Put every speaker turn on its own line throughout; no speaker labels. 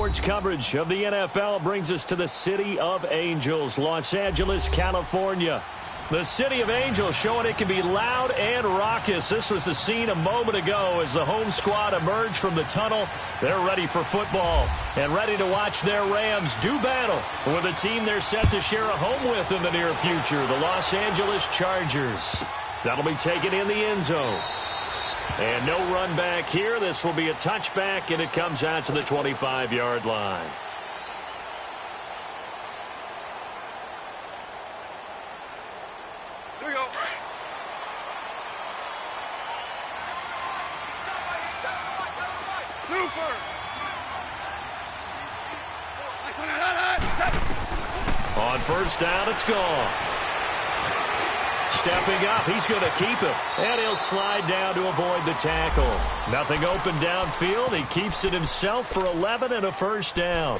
Sports coverage of the NFL brings us to the City of Angels, Los Angeles, California. The City of Angels showing it can be loud and raucous. This was the scene a moment ago as the home squad emerged from the tunnel. They're ready for football and ready to watch their Rams do battle with a team they're set to share a home with in the near future, the Los Angeles Chargers. That'll be taken in the end zone. And no run back here. This will be a touchback, and it comes out to the 25-yard line.
Here we go. Super.
On first down, it's gone. Stepping up, he's going to keep it. And he'll slide down to avoid the tackle. Nothing open downfield. He keeps it himself for 11 and a first down.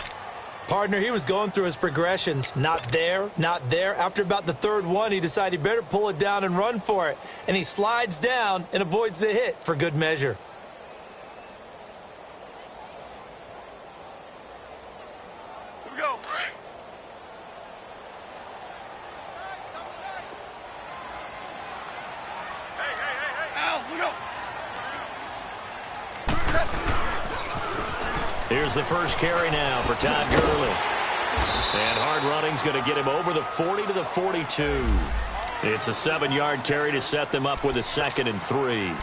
Partner, he was going through his progressions. Not there, not there. After about the third one, he decided he better pull it down and run for it. And he slides down and avoids the hit for good measure.
Here we go.
Here's the first carry now for Todd Gurley. And hard running's going to get him over the 40 to the 42. It's a 7-yard carry to set them up with a 2nd and 3.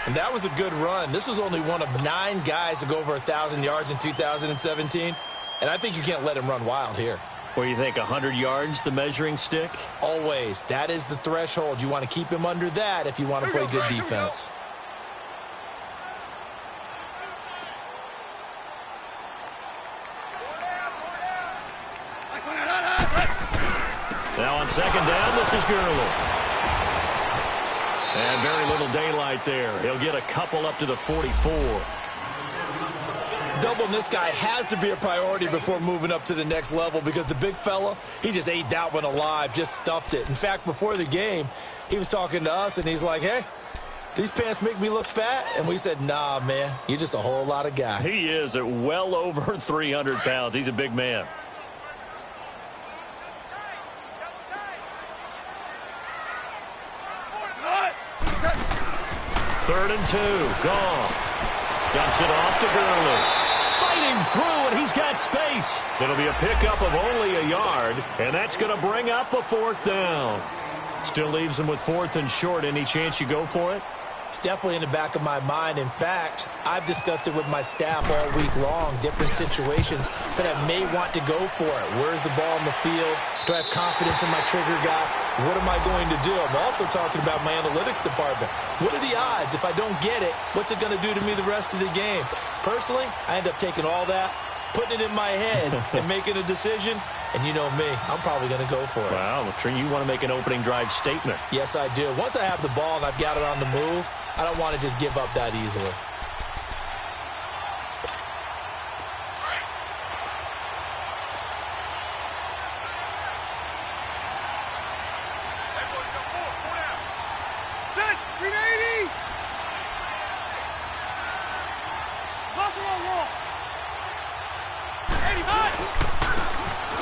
And that was a good run. This was only one of 9 guys to go over 1,000 yards in 2017. And I think you can't let him run wild here.
What do you think, 100 yards, the measuring stick?
Always. That is the threshold. You want to keep him under that if you want to play good defense.
Now on second down, this is Gurley. And very little daylight there. He'll get a couple up to the 44.
Doubling this guy has to be a priority before moving up to the next level because the big fella, he just ate that one alive, just stuffed it. In fact, before the game, he was talking to us, and he's like, hey, these pants make me look fat? And we said, nah, man, you're just a whole lot of guy.
He is at well over 300 pounds. He's a big man. Third and 2. Goff dumps it off to Gurley. Fighting through, and he's got space. It'll be a pickup of only a yard, and that's going to bring up a 4th down. Still leaves him with 4th and short. Any chance you go for it?
It's definitely in the back of my mind. In fact, I've discussed it with my staff all week long, different situations that I may want to go for it. Where's the ball in the field? Do I have confidence in my trigger guy? What am I going to do? I'm also talking about my analytics department. What are the odds? If I don't get it, what's it going to do to me the rest of the game? Personally, I end up taking all that, putting it in my head, and making a decision. And you know me, I'm probably going to go for it.
Wow, you want to make an opening drive statement.
Yes, I do. Once I have the ball and I've got it on the move, I don't want to just give up that easily.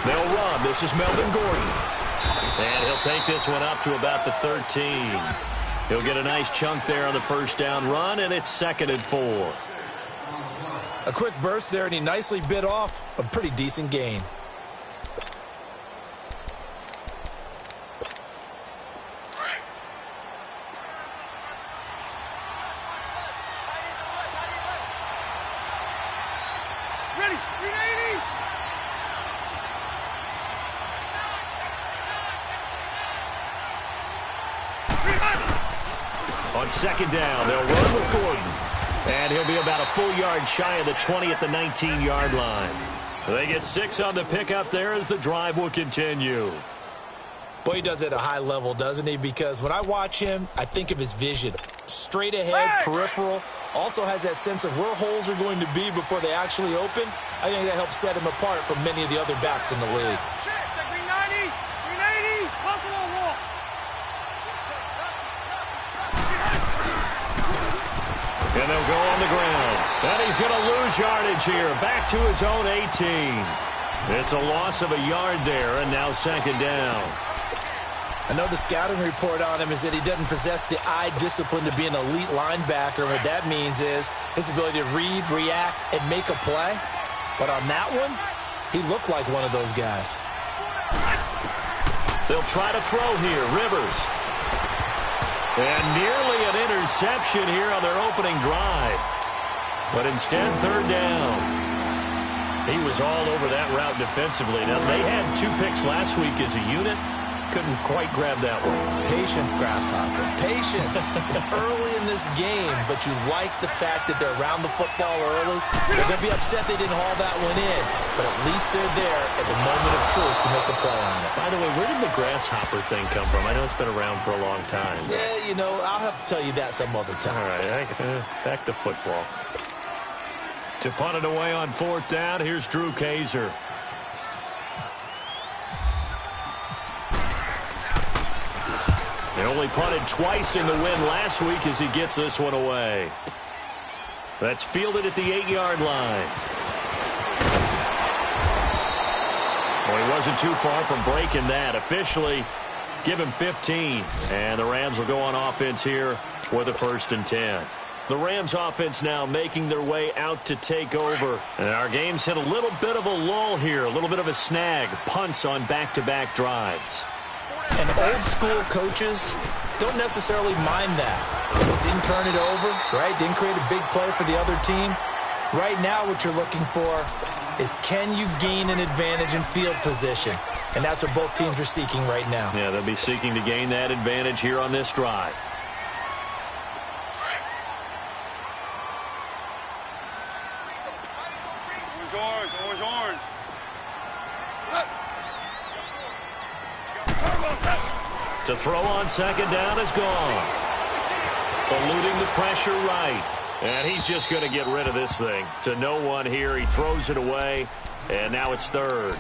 They'll run. This is Melvin Gordon. And he'll take this one up to about the 13. He'll get a nice chunk there on the first down run, and it's 2nd and 4.
A quick burst there, and he nicely bit off a pretty decent gain.
On second down, they'll run with Gordon. And he'll be about a full yard shy of the 20 at the 19-yard line. They get 6 on the pickup there as the drive will continue.
Boy, he does it at a high level, doesn't he? Because when I watch him, I think of his vision. Straight ahead, peripheral. Also has that sense of where holes are going to be before they actually open. I think that helps set him apart from many of the other backs in the league.
And they'll go on the ground. And he's going to lose yardage here. Back to his own 18. It's a loss of a yard there, and now second down.
I know the scouting report on him is that he doesn't possess the eye discipline to be an elite linebacker. What that means is his ability to read, react, and make a play. But on that one, he looked like one of those guys.
They'll try to throw here. Rivers. And nearly an interception here on their opening drive. But instead, third down. He was all over that route defensively. Now, they had 2 picks last week as a unit. Couldn't quite grab that one.
Patience, Grasshopper. Patience. It's early in this game, but you like the fact that they're around the football early. They're going to be upset they didn't haul that one in, but at least they're there at the moment of truth to make a play on it.
By the way, where did the Grasshopper thing come from? I know it's been around for a long time.
Yeah, you know, I'll have to tell you that some other time.
All right, back to football. To punt it away on fourth down, here's Drew Kaiser. They only punted twice in the win last week as he gets this one away. That's fielded at the 8-yard line. Well, he wasn't too far from breaking that. Officially, give him 15. And the Rams will go on offense here with a 1st and 10. The Rams offense now making their way out to take over. And our game's hit a little bit of a lull here, a little bit of a snag. Punts on back-to-back drives.
And old-school coaches don't necessarily mind that. Didn't turn it over, right? Didn't create a big play for the other team. Right now what you're looking for is can you gain an advantage in field position? And that's what both teams are seeking right now.
Yeah, they'll be seeking to gain that advantage here on this drive.
Orange.
To throw on second down is gone. Eluding the pressure right. And he's just going to get rid of this thing. To no one here. He throws it away. And now it's third.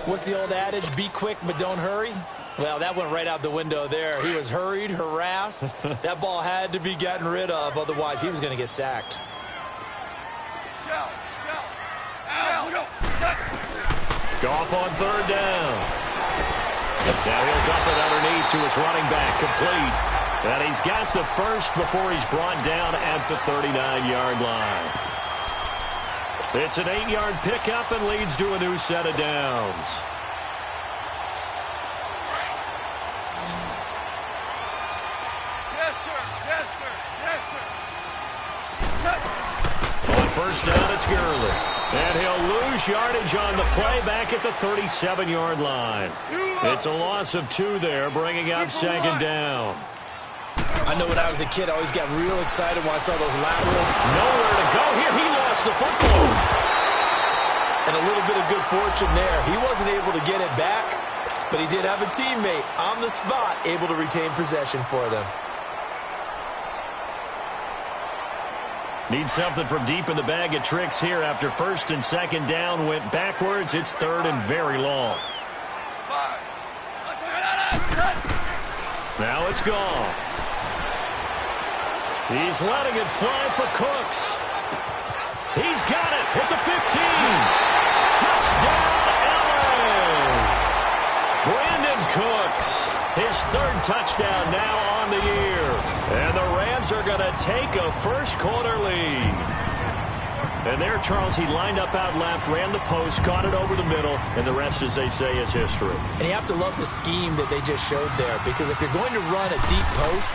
What's the old adage? Be quick, but don't hurry. Well, that went right out the window there. He was hurried, harassed. That ball had to be gotten rid of. Otherwise, he was going to get sacked.
Goff on third down. Now he'll dump it underneath to his running back, complete. And he's got the first before he's brought down at the 39-yard line. It's an 8-yard pickup and leads to a new set of downs. On first down, it's Gurley. And he'll lose yardage on the play back at the 37-yard line. It's a loss of 2 there, bringing up second down.
I know when I was a kid, I always got real excited when I saw those lateral.
Nowhere to go here. He lost the football.
And a little bit of good fortune there. He wasn't able to get it back, but he did have a teammate on the spot able to retain possession for them.
Need something from deep in the bag of tricks here after first and second down went backwards. It's third and very long. Now it's gone. He's letting it fly for Cooks. He's got it at the 15. Touchdown, LA. Brandon Cooks, his 3rd touchdown now on the year. And the Rams are going to take a first-quarter lead. And there, Charles, he lined up out left, ran the post, caught it over the middle, and the rest, as they say, is history.
And you have to love the scheme that they just showed there, because if you're going to run a deep post,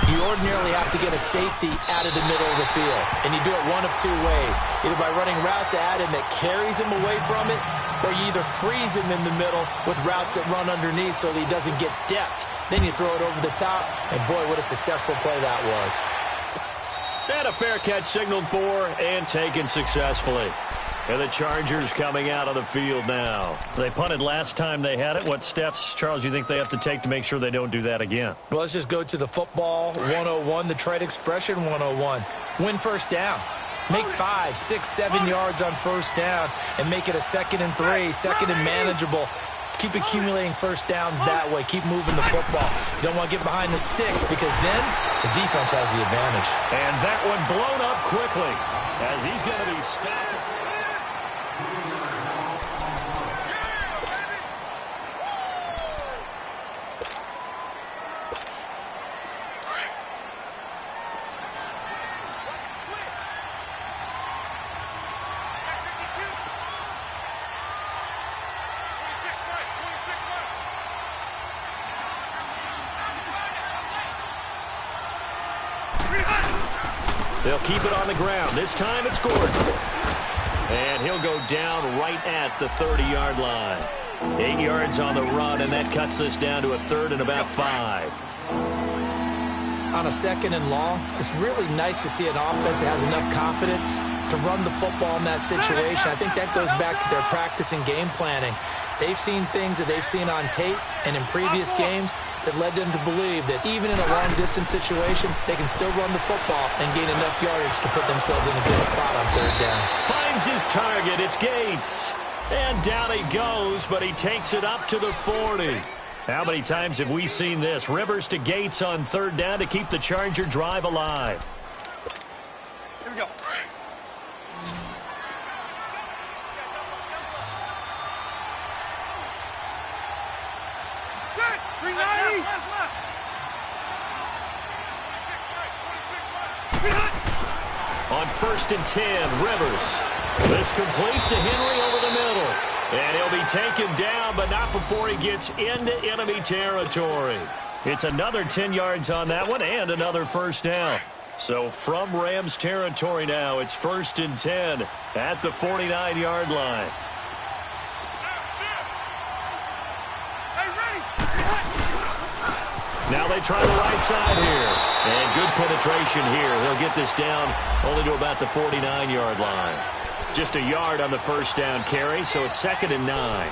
you ordinarily have to get a safety out of the middle of the field. And you do it one of 2 ways, either by running routes at him that carries him away from it, or you either freeze him in the middle with routes that run underneath so that he doesn't get depth. Then you throw it over the top, and boy, what a successful play that was.
And a fair catch signaled for and taken successfully. And the Chargers coming out of the field now. They punted last time they had it. What steps, Charles, you think they have to take to make sure they don't do that again?
Well, let's just go to the football 101, the trade expression 101. Win first down. Make 5, 6, 7 yards on first down and make it a 2nd and 3, 2nd and manageable. Keep accumulating first downs that way. Keep moving the football. You don't want to get behind the sticks because then the defense has the advantage.
And that one blown up quickly. as he's going to be stopped. They'll keep it on the ground. This time it's Gordon. And he'll go down right at the 30-yard line. 8 yards on the run, and that cuts this down to a third and about 5.
On a second and long, it's really nice to see an offense that has enough confidence to run the football in that situation. I think that goes back to their practice and game planning. They've seen things that they've seen on tape and in previous games that led them to believe that even in a long-distance situation, they can still run the football and gain enough yardage to put themselves in a good spot on third down.
Finds his target. It's Gates. And down he goes, but he takes it up to the 40. How many times have we seen this? Rivers to Gates on third down to keep the Charger drive alive.
Here we go.
On 1st and 10, Rivers. This complete to Henry over the middle. And he'll be taken down, but not before he gets into enemy territory. It's another 10 yards on that one and another first down. So from Rams territory now, it's 1st and 10 at the 49-yard line. Now they try the right side here. And good penetration here. He'll get this down only to about the 49-yard line. Just a yard on the first down carry, so it's 2nd and 9.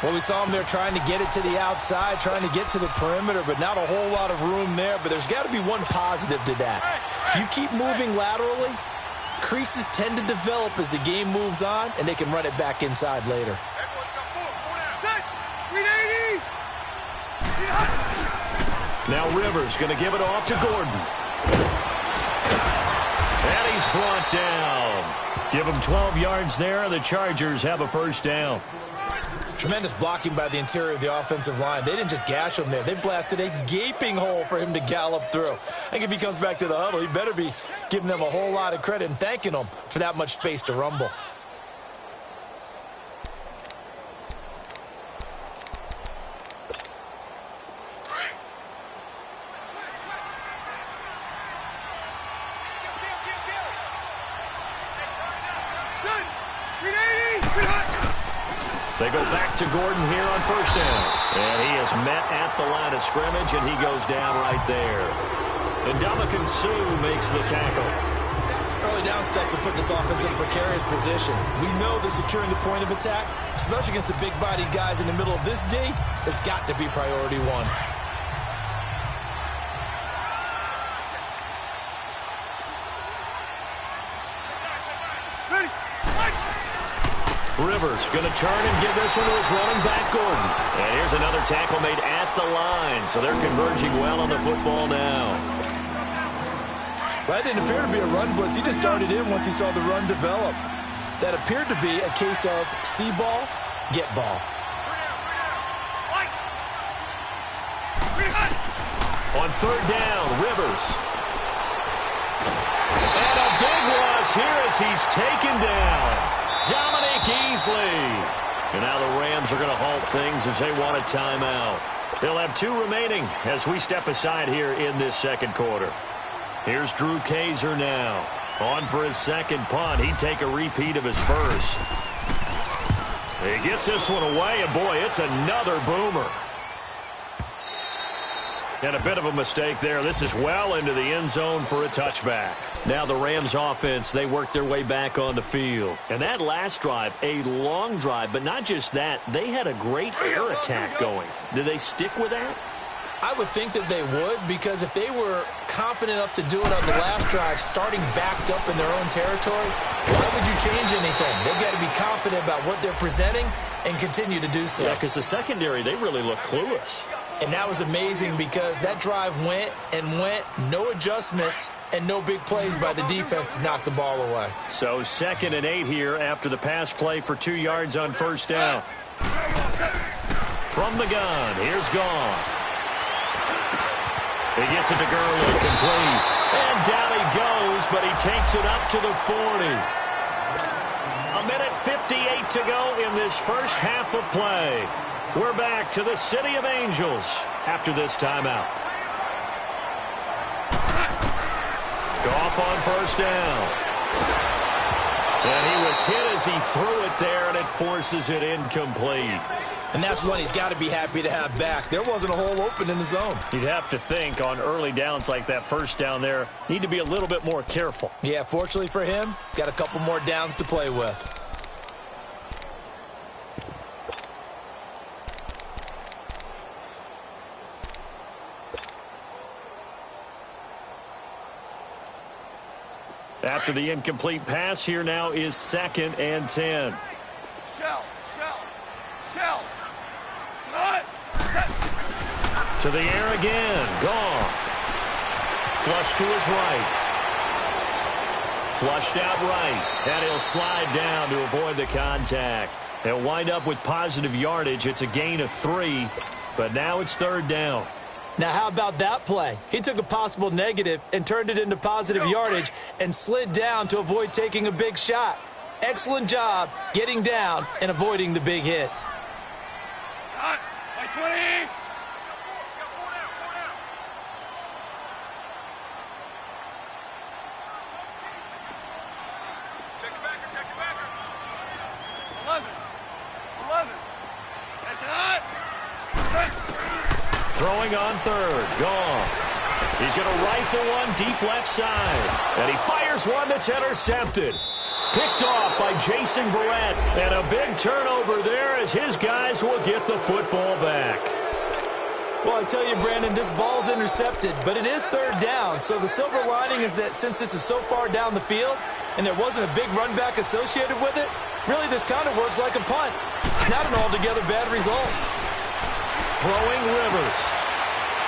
Well, we saw him there trying to get it to the outside, trying to get to the perimeter, but not a whole lot of room there. But there's got to be one positive to that. If you keep moving laterally, creases tend to develop as the game moves on, and they can run it back inside later.
Now Rivers going to give it off to Gordon. And he's brought down. Give him 12 yards there. The Chargers have a first down.
Tremendous blocking by the interior of the offensive line. They didn't just gash him there. They blasted a gaping hole for him to gallop through. I think if he comes back to the huddle, he better be giving them a whole lot of credit and thanking them for that much space to rumble.
They go back to Gordon here on first down. And he is met at the line of scrimmage, and he goes down right there. And Ndamukong Suh makes the tackle.
Early down steps will put this offense in a precarious position. We know that securing the point of attack, especially against the big-bodied guys in the middle of this D, has got to be priority one.
Rivers going to turn and give this one to his running back, Gordon. And here's another tackle made at the line. So they're converging well on the football now.
That didn't appear to be a run blitz. He just started in once he saw the run develop. That appeared to be a case of see ball, get ball.
On third down, Rivers. And a big loss here as he's taken down. Dominique Easley. And now the Rams are going to halt things as they want a timeout. They'll have 2 remaining as we step aside here in this second quarter. Here's Drew Kaiser now. On for his second punt. He'd take a repeat of his first. He gets this one away, and boy, it's another boomer. And a bit of a mistake there. This is well into the end zone for a touchback. Now the Rams offense, they work their way back on the field. And that last drive, a long drive, but not just that. They had a great air attack going. Do they stick with that?
I would think that they would, because if they were confident enough to do it on the last drive, starting backed up in their own territory, why would you change anything? They've got to be confident about what they're presenting and continue to do so.
Yeah, because the secondary, they really look clueless.
And that was amazing because that drive went and went, no adjustments, and no big plays by the defense to knock the ball away.
So 2nd and 8 here after the pass play for 2 yards on first down. From the gun, here's Goff. He gets it to Gurley, complete. And down he goes, but he takes it up to the 40. 1:58 to go in this first half of play. We're back to the City of Angels after this timeout. Goff on first down. And he was hit as he threw it there, and it forces it incomplete.
And that's one he's got to be happy to have back. There wasn't a hole open in the zone.
You'd have to think on early downs like that first down there, need to be a little bit more careful.
Yeah, fortunately for him, got a couple more downs to play with.
After the incomplete pass, here now is 2nd and 10.
Shell.
To the air again. Goff. Flush to his right. Flushed out right. And he'll slide down to avoid the contact. They'll wind up with positive yardage. It's a gain of 3, but now it's 3rd down.
Now, how about that play? He took a possible negative and turned it into positive yardage and slid down to avoid taking a big shot. Excellent job getting down and avoiding the big hit.
By 20. Check it back. 11. That's it.
Throwing on 3rd. Goff. He's going to rifle one deep left side. And he fires one that's intercepted. Picked off by Jason Verrett. And a big turnover there as his guys will get the football back.
Well, I tell you, Brandon, this ball's intercepted, but it is 3rd down. So the silver lining is that since this is so far down the field and there wasn't a big run back associated with it, really this kind of works like a punt. It's not an altogether bad result.
Throwing Rivers.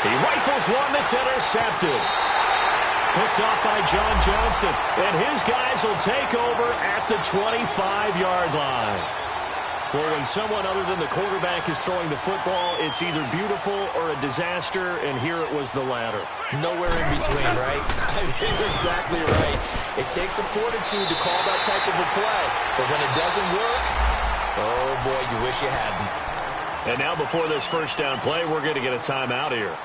He rifles one that's intercepted. Picked off by John Johnson. And his guys will take over at the 25-yard line. Well, when someone other than the quarterback is throwing the football, it's either beautiful or a disaster, and here it was the latter.
Nowhere in between, right? I mean, you're exactly right. It takes some fortitude to call that type of a play. But when it doesn't work, oh, boy, you wish you hadn't.
And now before this first down play, we're going to get a timeout here,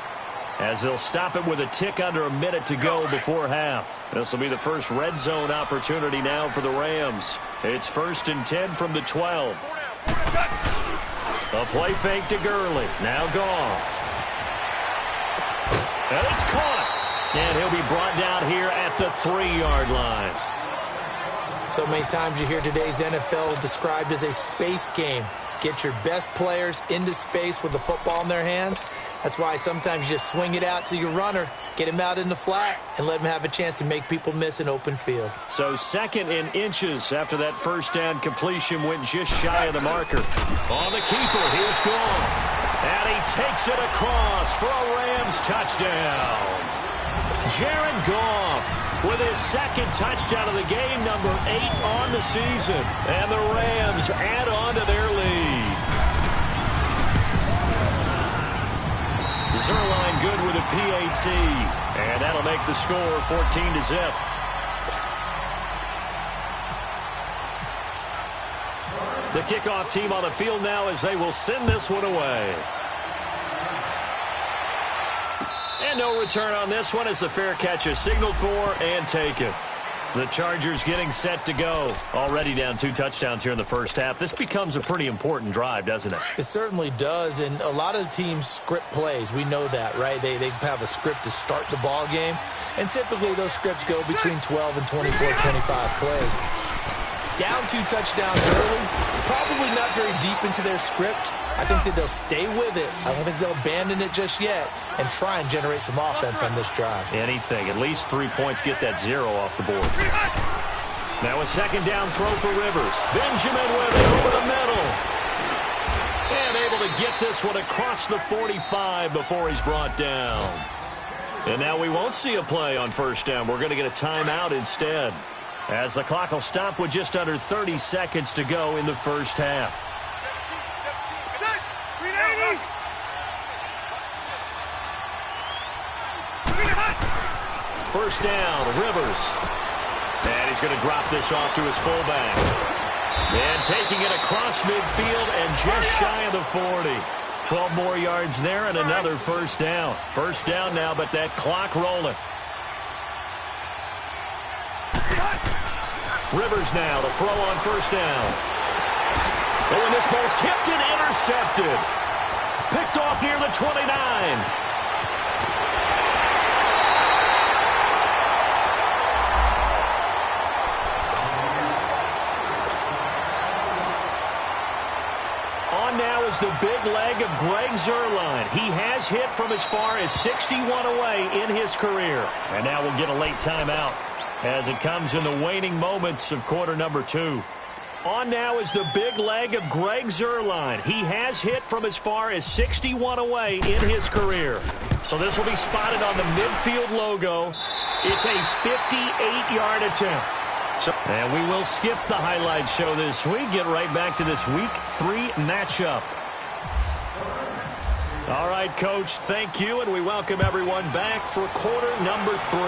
as they'll stop it with a tick under a minute to go before half. This will be the first red zone opportunity now for the Rams. It's 1st and 10 from the 12. A play fake to Gurley. Now Goff. And it's caught. And he'll be brought down here at the 3-yard line.
So many times you hear today's NFL described as a space game. Get your best players into space with the football in their hands. That's why sometimes you just swing it out to your runner, get him out in the flat, and let him have a chance to make people miss an open field.
So 2nd and inches after that first down completion went just shy of the marker. On the keeper, here's Goff. And he takes it across for a Rams touchdown. Jared Goff with his 2nd touchdown of the game, number 8 on the season. And the Rams add on to their lead. Zerline good with a PAT. And that'll make the score 14-0. The kickoff team on the field now as they will send this one away. And no return on this one as the fair catch is signaled for and taken. The Chargers getting set to go. Already down 2 touchdowns here in the first half. This becomes a pretty important drive, doesn't it?
It certainly does, and a lot of teams script plays. We know that, right? They have a script to start the ball game, and typically those scripts go between 12 and 24, 25 plays. Down 2 touchdowns early, probably not very deep into their script. I think that they'll stay with it. I don't think they'll abandon it just yet and try and generate some offense on this drive.
Anything. At least 3 points, get that 0 off the board. Now a 2nd down throw for Rivers. Benjamin with it over the middle. And able to get this one across the 45 before he's brought down. And now we won't see a play on first down. We're going to get a timeout instead, as the clock will stop with just under 30 seconds to go in the first half.
380.
First down, Rivers. And he's going to drop this off to his fullback. And taking it across midfield and just shy of the 40. 12 more yards there and another first down. First down now, but that clock rolling. Rivers now to throw on first down. Oh, and this ball's tipped and intercepted. Picked off near the 29. Now is the big leg of Greg Zuerlein. He has hit from as far as 61 away in his career. And now we'll get a late timeout as it comes in the waning moments of quarter number 2. On now is the big leg of Greg Zuerlein. He has hit from as far as 61 away in his career. So this will be spotted on the midfield logo. It's a 58-yard attempt. And we will skip the highlight show this week. Get right back to this Week 3 matchup. All right, Coach, thank you, and we welcome everyone back for quarter number 3.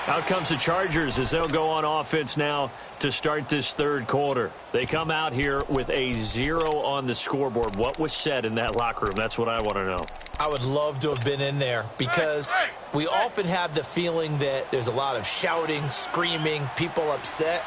Out comes the Chargers as they'll go on offense now to start this third quarter. They come out here with a 0 on the scoreboard. What was said in that locker room? That's what I want to know.
I would love to have been in there because we often have the feeling that there's a lot of shouting, screaming, people upset.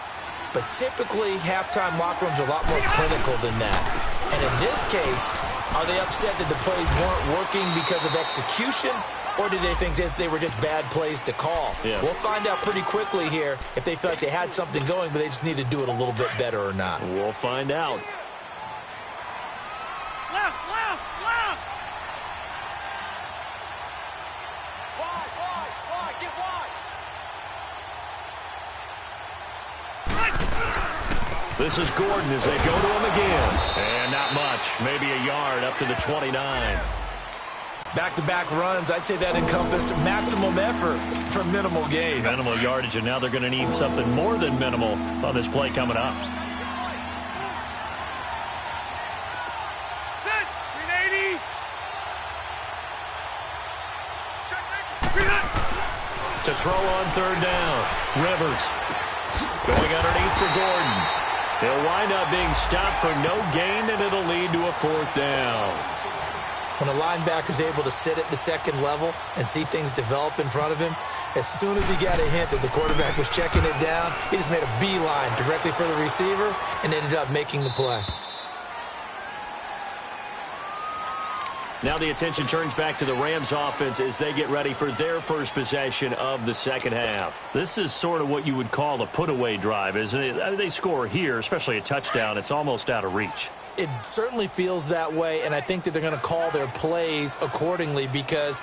But typically, halftime locker rooms are a lot more clinical than that. And in this case, are they upset that the plays weren't working because of execution? Or do they think they were just bad plays to call?
Yeah.
We'll find out pretty quickly here if they feel like they had something going, but they just need to do it a little bit better or not.
We'll find out.
Left. Wide. Get wide.
This is Gordon as they go to him again. And not much. Maybe a yard up to the 29.
Back-to-back runs, I'd say that encompassed maximum effort for minimal gain.
Minimal yardage, and now they're going to need something more than minimal on this play coming up.
Set. 380.
To throw on third down, Rivers going underneath for Gordon. He'll wind up being stopped for no gain, and it'll lead to a fourth down.
When a linebacker's able to sit at the second level and see things develop in front of him, as soon as he got a hint that the quarterback was checking it down, he just made a beeline directly for the receiver and ended up making the play.
Now the attention turns back to the Rams offense as they get ready for their first possession of the second half. This is sort of what you would call a put-away drive, isn't it? I mean, they score here, especially a touchdown. It's almost out of reach.
It certainly feels that way, and I think that they're going to call their plays accordingly because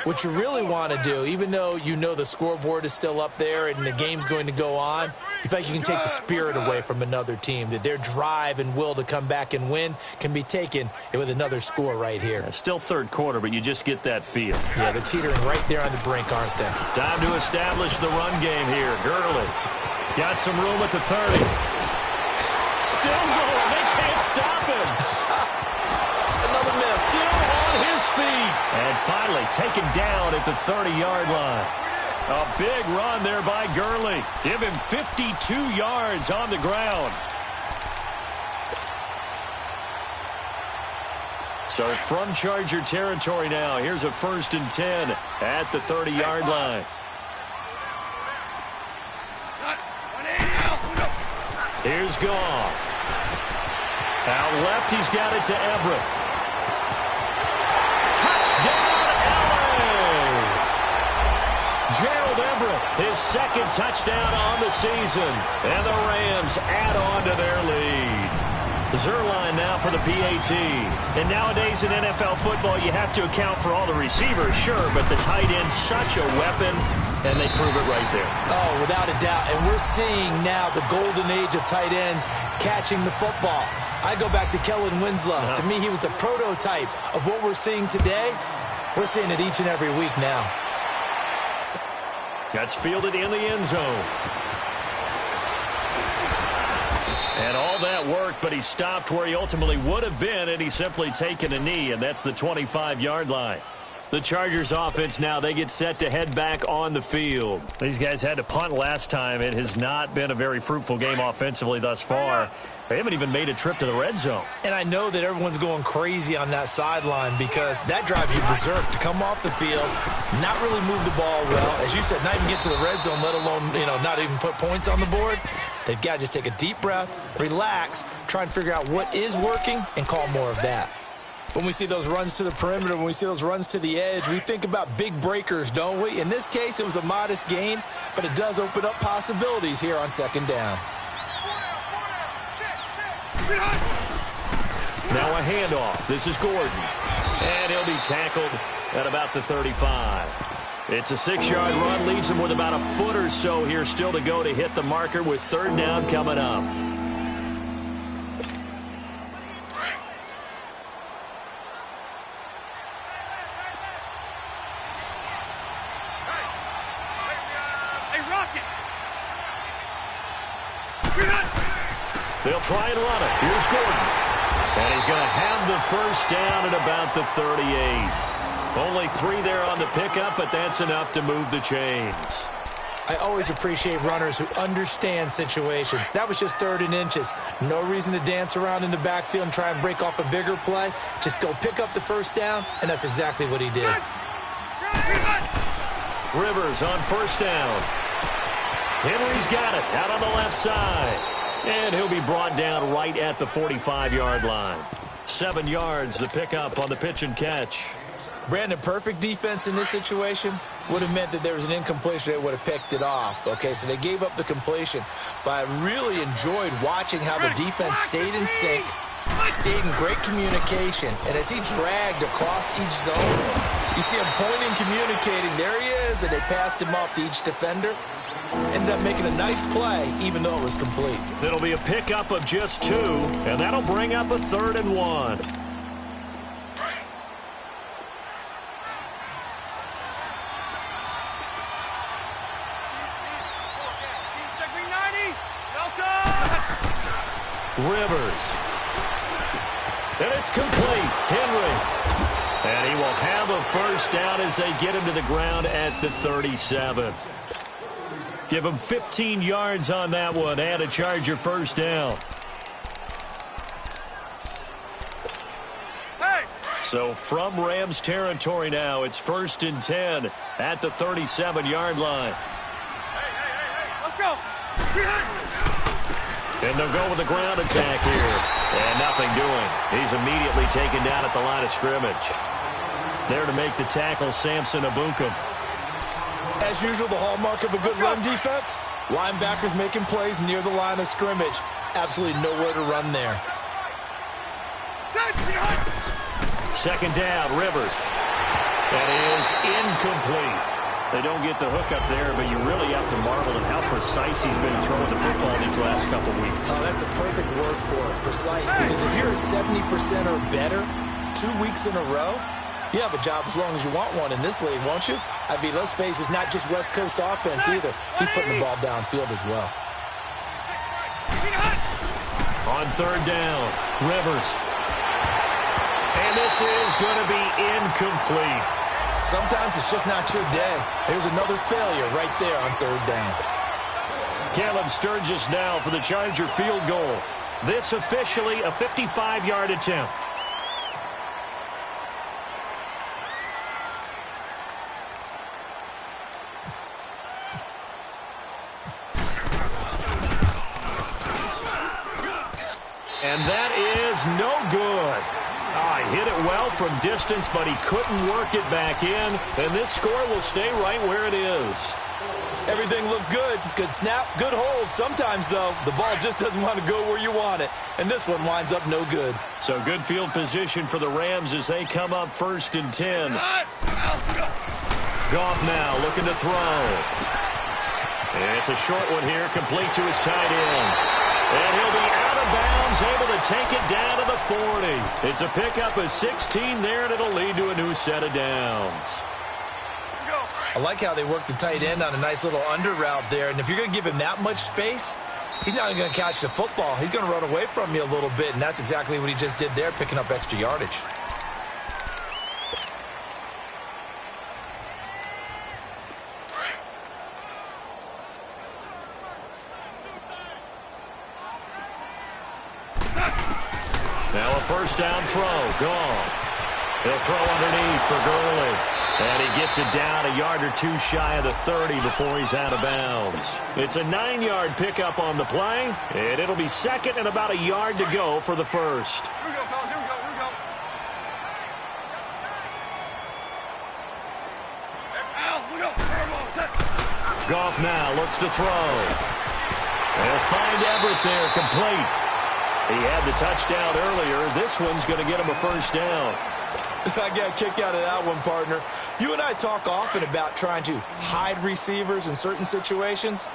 what you really want to do, even though you know the scoreboard is still up there and the game's going to go on, you feel like you can take the spirit away from another team, that their drive and will to come back and win can be taken with another score right here.
Still third quarter, but you just get that feel.
Yeah, they're teetering right there on the brink, aren't they?
Time to establish the run game here. Gurley got some room at the 30. Still going. They can't stop him.
Another miss.
Still on his feet. And finally taken down at the 30-yard line. A big run there by Gurley. Give him 52 yards on the ground. So from Charger territory now, here's a 1st and 10 at the 30-yard line. Here's Goff. Out left, he's got it to Everett. Touchdown, LA! Gerald Everett, his second touchdown on the season. And the Rams add on to their lead. Zuerlein now for the PAT. And nowadays in NFL football, you have to account for all the receivers, sure, but the tight end's such a weapon, and they prove it right there.
Oh, without a doubt. And we're seeing now the golden age of tight ends catching the football. I go back to Kellen Winslow. To me, he was the prototype of what we're seeing today. We're seeing it each and every week now.
That's fielded in the end zone. And all that worked, but he stopped where he ultimately would have been, and he's simply taken a knee, and that's the 25-yard line. The Chargers offense now, they get set to head back on the field. These guys had to punt last time. It has not been a very fruitful game offensively thus far. They haven't even made a trip to the red zone.
And I know that everyone's going crazy on that sideline because that drives you berserk to come off the field, not really move the ball well. As you said, not even get to the red zone, let alone, not even put points on the board. They've got to just take a deep breath, relax, try and figure out what is working and call more of that. When we see those runs to the perimeter, when we see those runs to the edge, we think about big breakers, don't we? In this case, it was a modest gain, but it does open up possibilities here on second down.
Now a handoff. This is Gordon. And he'll be tackled at about the 35. It's a 6-yard run, leaves him with about a foot or so here still to go to hit the marker with third down coming up. They'll try and run it. Here's Gordon. And he's going to have the first down at about the 38. Only 3 there on the pickup, but that's enough to move the chains.
I always appreciate runners who understand situations. That was just 3rd and inches. No reason to dance around in the backfield and try and break off a bigger play. Just go pick up the first down, and that's exactly what he did.
Rivers on first down. Henry's got it out on the left side. And he'll be brought down right at the 45-yard line. 7 yards, the pickup on the pitch and catch.
Brandon, perfect defense in this situation would have meant that there was an incompletion. They would have picked it off. Okay, so they gave up the completion. But I really enjoyed watching how the defense stayed in sync, stayed in great communication. And as he dragged across each zone, you see him pointing, communicating. There he is, and they passed him off to each defender. Ended up making a nice play, even though it was complete.
It'll be a pickup of just 2, and that'll bring up a 3rd and 1. Rivers. And it's complete. Henry. And he will have a first down as they get him to the ground at the 37. Give him 15 yards on that one and a Charger first down.
Hey.
So from Rams territory now, it's 1st and 10 at the 37-yard line.
Hey. Let's go.
And they'll go with the ground attack here. And nothing doing. He's immediately taken down at the line of scrimmage. There to make the tackle, Samson Ebukam.
As usual, the hallmark of a good run defense, linebackers making plays near the line of scrimmage. Absolutely nowhere to run there.
Second down, Rivers. That is incomplete. They don't get the hook up there, but you really have to marvel at how precise he's been throwing the football these last couple weeks.
Oh, that's a perfect word for it, precise. Because if you're at 70% or better 2 weeks in a row, you have a job as long as you want one in this league, won't you? I mean, let's face it, it's not just West Coast offense either. He's putting the ball downfield as well.
On third down, Rivers. And this is going to be incomplete.
Sometimes it's just not your day. Here's another failure right there on third down.
Caleb Sturgis now for the Charger field goal. This officially a 55-yard attempt. And that is no good. I hit it well from distance, but he couldn't work it back in. And this score will stay right where it is.
Everything looked good. Good snap, good hold. Sometimes, though, the ball just doesn't want to go where you want it. And this one winds up no good.
So good field position for the Rams as they come up 1st and 10. Goff now looking to throw. It's a short one here, complete to his tight end. And he'll be out of bounds, able to take it down to the 40. It's a pickup of 16 there, and it'll lead to a new set of downs.
I like how they work the tight end on a nice little under route there. And if you're going to give him that much space, he's not going to catch the football. He's going to run away from you a little bit, and that's exactly what he just did there, picking up extra yardage.
Now a first down throw. Gone. He'll throw underneath for Gurley. And he gets it down a yard or two shy of the 30 before he's out of bounds. It's a 9-yard pickup on the play, and it'll be second and about a yard to go for the first.
Here we go, fellas. Here we go. Here we go. Hey, Al, look up. Set.
Goff now looks to throw. They'll find Everett there, complete. He had the touchdown earlier. This one's going to get him a first down.
I got a kick out of that one, partner. You and I talk often about trying to hide receivers in certain situations,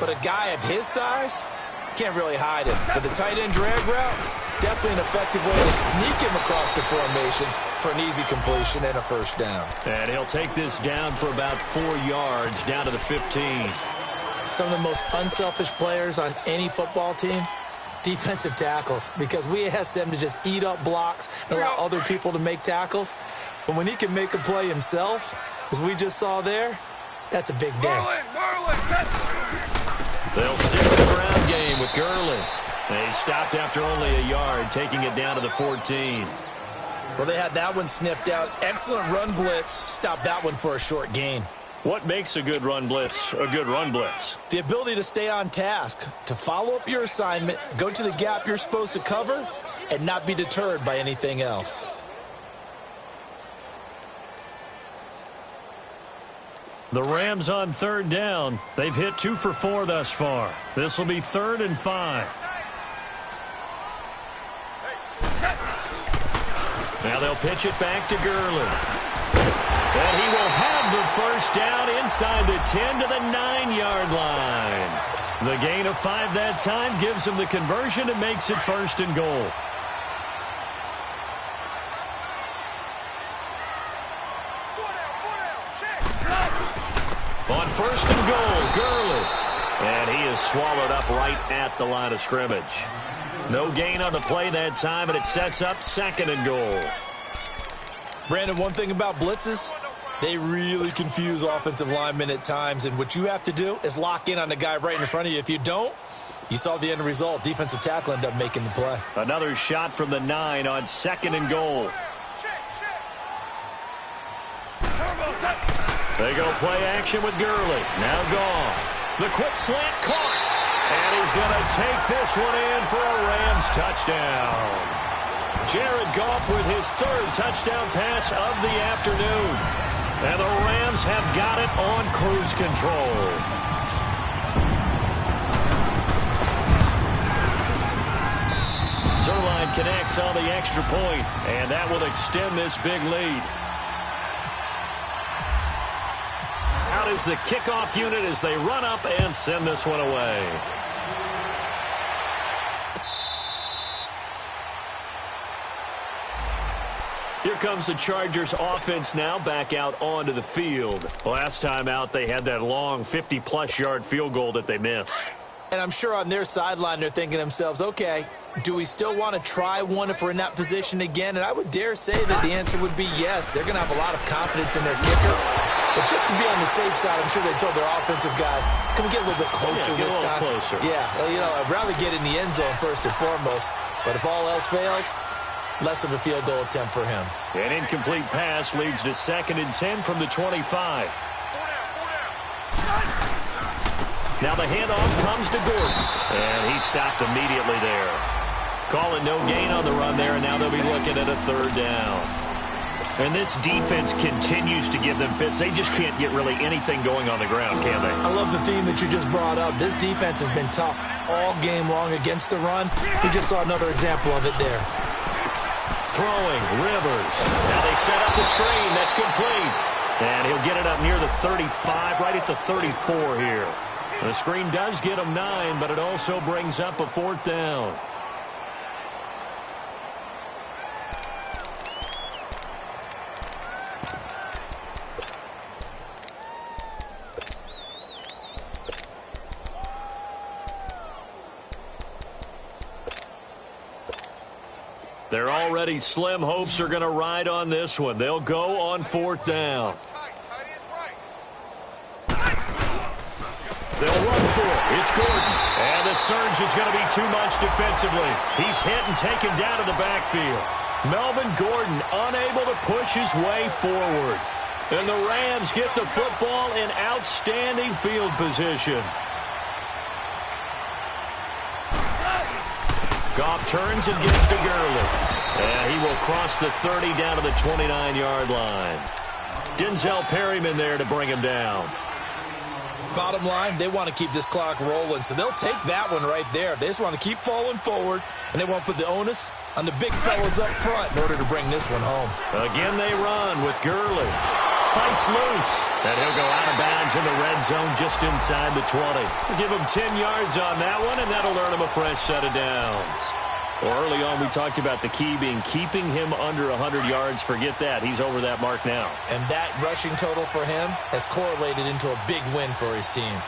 but a guy of his size can't really hide him. But the tight end drag route, definitely an effective way to sneak him across the formation for an easy completion and a first down.
And he'll take this down for about 4 yards, down to the 15.
Some of the most unselfish players on any football team, defensive tackles, because we ask them to just eat up blocks and allow other people to make tackles. But when he can make a play himself, as we just saw there, that's a big day.
They'll stick with the ground game with Gurley. And he stopped after only a yard, taking it down to the 14.
Well, they had that one sniffed out. Excellent run blitz. Stopped that one for a short gain.
What makes a good run blitz a good run blitz?
The ability to stay on task, to follow up your assignment, go to the gap you're supposed to cover, and not be deterred by anything else.
The Rams on third down. They've hit 2 for 4 thus far. This will be 3rd and 5. Now they'll pitch it back to Gurley. And he will have the first down inside the 10 to the 9-yard line. The gain of 5 that time gives him the conversion and makes it 1st and goal. On 1st and goal, Gurley. And he is swallowed up right at the line of scrimmage. No gain on the play that time, and it sets up 2nd and goal.
Brandon, one thing about blitzes, they really confuse offensive linemen at times, and what you have to do is lock in on the guy right in front of you. If you don't, you saw the end result. Defensive tackle ended up making the play.
Another shot from the 9 on 2nd and goal. They go play action with Gurley. Now Goff. The quick slant caught. And he's going to take this one in for a Rams touchdown. Jared Goff with his 3rd touchdown pass of the afternoon. And the Rams have got it on cruise control. Zuerlein connects on the extra point, and that will extend this big lead. Out is the kickoff unit as they run up and send this one away. Here comes the Chargers offense now back out onto the field. Last time out, they had that long 50-plus yard field goal that they missed.
And I'm sure on their sideline they're thinking to themselves, okay, do we still want to try one if we're in that position again? And I would dare say that the answer would be yes. They're going to have a lot of confidence in their kicker. But just to be on the safe side, I'm sure they told their offensive guys, can we get a little bit closer this time?
Closer.
Yeah, you know, I'd rather get in the end zone first and foremost. But if all else fails, less of a field goal attempt for him.
An incomplete pass leads to 2nd and 10 from the 25. Now the handoff comes to Gordon. And he stopped immediately there. Calling no gain on the run there, and now they'll be looking at a 3rd down. And this defense continues to give them fits. They just can't get really anything going on the ground, can they?
I love the theme that you just brought up. This defense has been tough all game long against the run. We just saw another example of it there.
Throwing, Rivers. Now they set up the screen. That's complete. And he'll get it up near the 35, right at the 34 here. The screen does get him 9, but it also brings up a 4th down. They're already slim. Hopes are going to ride on this one. They'll go on 4th down. They'll run for it. It's Gordon. And the surge is going to be too much defensively. He's hit and taken down to the backfield. Melvin Gordon unable to push his way forward. And the Rams get the football in outstanding field position. Goff turns and gets to Gurley. And he will cross the 30 down to the 29-yard line. Denzel Perryman there to bring him down.
Bottom line, they want to keep this clock rolling, so they'll take that one right there. They just want to keep falling forward, and they want to put the onus on the big fellas up front in order to bring this one home.
Again they run with Gurley. Fights loose, and he'll go out of bounds in the red zone just inside the 20. Give him 10 yards on that one, and that'll earn him a fresh set of downs. Well, early on, we talked about the key being keeping him under 100 yards. Forget that. He's over that mark now.
And that rushing total for him has correlated into a big win for his team.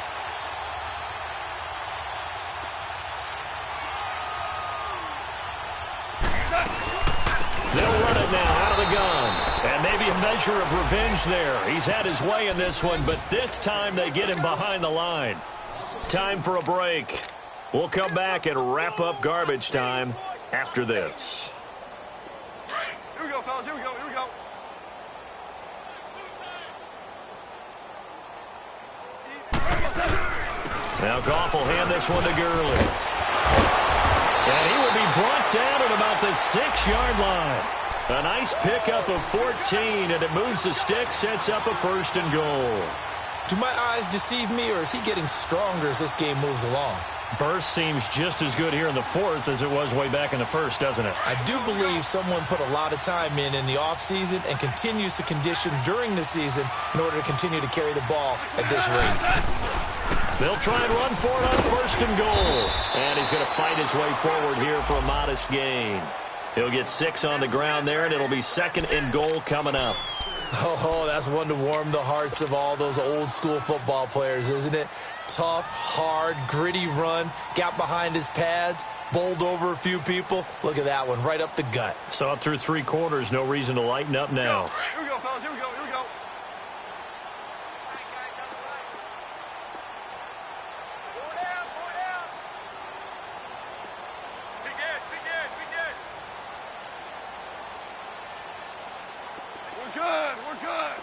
They'll run it now out of the gun. And maybe a measure of revenge there. He's had his way in this one, but this time they get him behind the line. Time for a break. We'll come back and wrap up garbage time after this.
Here we go, fellas. Here we go. Here we go.
Now Goff will hand this one to Gurley. And he will be brought down at about the 6-yard line. A nice pickup of 14, and it moves the stick, sets up a 1st and goal.
Do my eyes deceive me, or is he getting stronger as this game moves along?
Burst seems just as good here in the 4th as it was way back in the 1st, doesn't it?
I do believe someone put a lot of time in the offseason and continues to condition during the season in order to continue to carry the ball at this rate.
They'll try and run for it on 1st and goal. And he's going to fight his way forward here for a modest gain. He'll get 6 on the ground there, and it'll be 2nd and goal coming up.
Oh, that's one to warm the hearts of all those old-school football players, isn't it? Tough, hard, gritty run, got behind his pads, bowled over a few people. Look at that one, right up the gut.
So up through 3 quarters, no reason to lighten up now.
Here we go, fellas. Here we go. Here we go. Be good. Be good. Be good. We're good. We're good.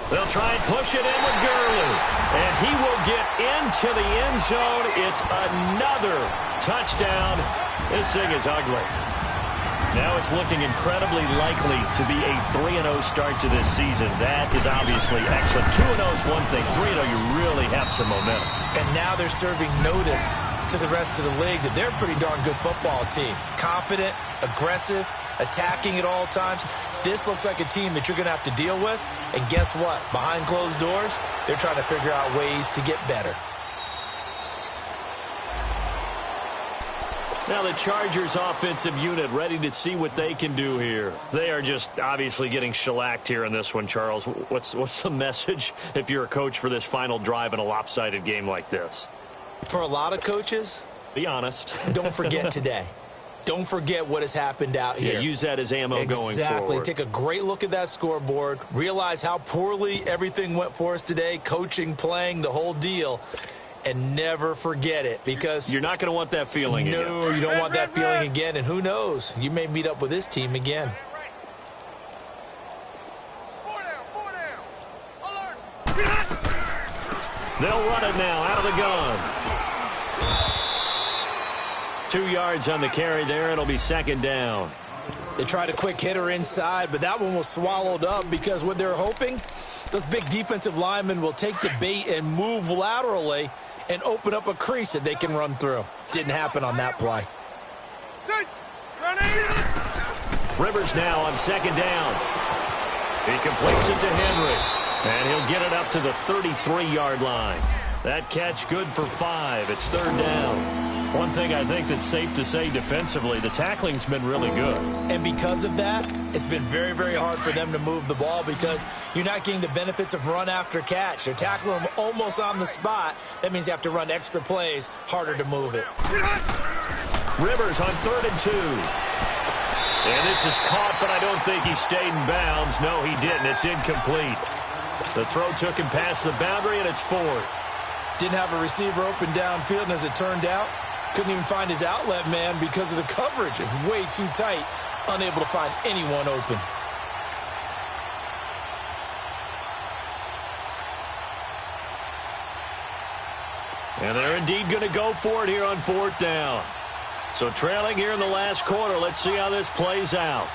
They'll try and push it in with Gurley. And he will get into the end zone. It's another touchdown. This thing is ugly. Now it's looking incredibly likely to be a 3-0 start to this season. That is obviously excellent. 2-0 is one thing. 3-0, you really have some momentum.
And now they're serving notice to the rest of the league that they're a pretty darn good football team. Confident, aggressive, attacking at all times. This looks like a team that you're going to have to deal with. And guess what? Behind closed doors, they're trying to figure out ways to get better.
Now the Chargers offensive unit ready to see what they can do here. They are just obviously getting shellacked here in this one, Charles. What's the message if you're a coach for this final drive in a lopsided game like this?
For a lot of coaches,
be honest.
Don't forget today. Don't forget what has happened out here.
Yeah, use that as ammo going forward.
Exactly. Take a great look at that scoreboard. Realize how poorly everything went for us today. Coaching, playing, the whole deal. And never forget it, because
you're not going to want that feeling again.
No, you don't want that feeling again. And who knows? You may meet up with this team again.
4 down. 4 down. Alert.
They'll run it now out of the gun. 2 yards on the carry there. It'll be 2nd down.
They tried a quick hitter inside, but that one was swallowed up because what they're hoping, those big defensive linemen will take the bait and move laterally and open up a crease that they can run through. Didn't happen on that play.
Rivers now on 2nd down. He completes it to Henry. And he'll get it up to the 33-yard line. That catch good for 5. It's third down. One thing I think that's safe to say defensively, the tackling's been really good.
And because of that, it's been very, very hard for them to move the ball because you're not getting the benefits of run after catch. They're tackling them almost on the spot. That means you have to run extra plays, harder to move it.
Rivers on 3rd and 2. And this is caught, but I don't think he stayed in bounds. No, he didn't. It's incomplete. The throw took him past the boundary, and it's 4th.
Didn't have a receiver open downfield, and as it turned out, couldn't even find his outlet man because of the coverage. It was way too tight, unable to find anyone open.
And they're indeed going to go for it here on 4th down. So trailing here in the last quarter, let's see how this plays out.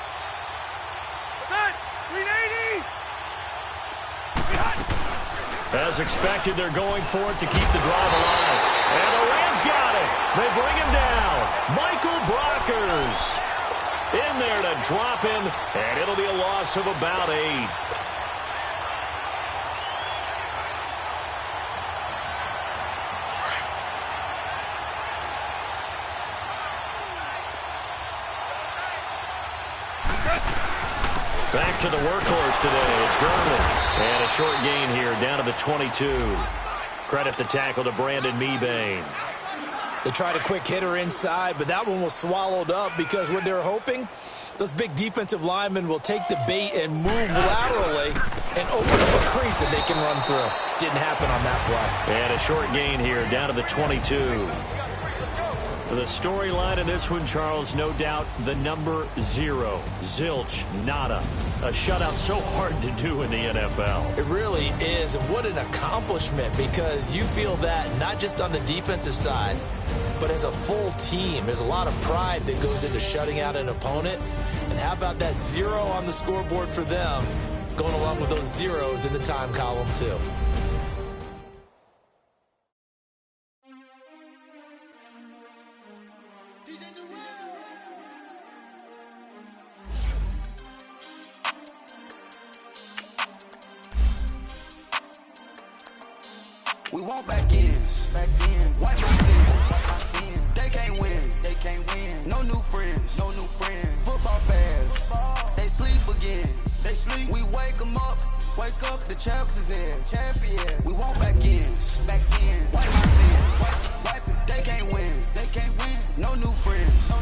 Set. 380.
As expected, they're going for it to keep the drive alive. And the Rams got it. They bring him down. Michael Brockers in there to drop him, and it'll be a loss of about 8. Back to the workhorse today. It's Gurley. And a short gain here down to the 22. Credit the tackle to Brandon Mebane.
They tried a quick hitter inside, but that one was swallowed up because what they're hoping, those big defensive linemen will take the bait and move laterally and open up a crease that they can run through. Didn't happen on that play.
And a short gain here down to the 22. The storyline in this one, Charles, no doubt the number 0. Zilch, nada. A shutout so hard to do in the NFL.
It really is, and what an accomplishment, because you feel that not just on the defensive side, but as a full team. There's a lot of pride that goes into shutting out an opponent. And how about that 0 on the scoreboard for them, going along with those zeros in the time column, too.
We want back ends. Wipe my sins. They can't win. No new friends. Football fans. They sleep again. We wake them up. The champs is in. Champion. We want back ends. Wipe my sins. Wipe it. They can't win. No new friends.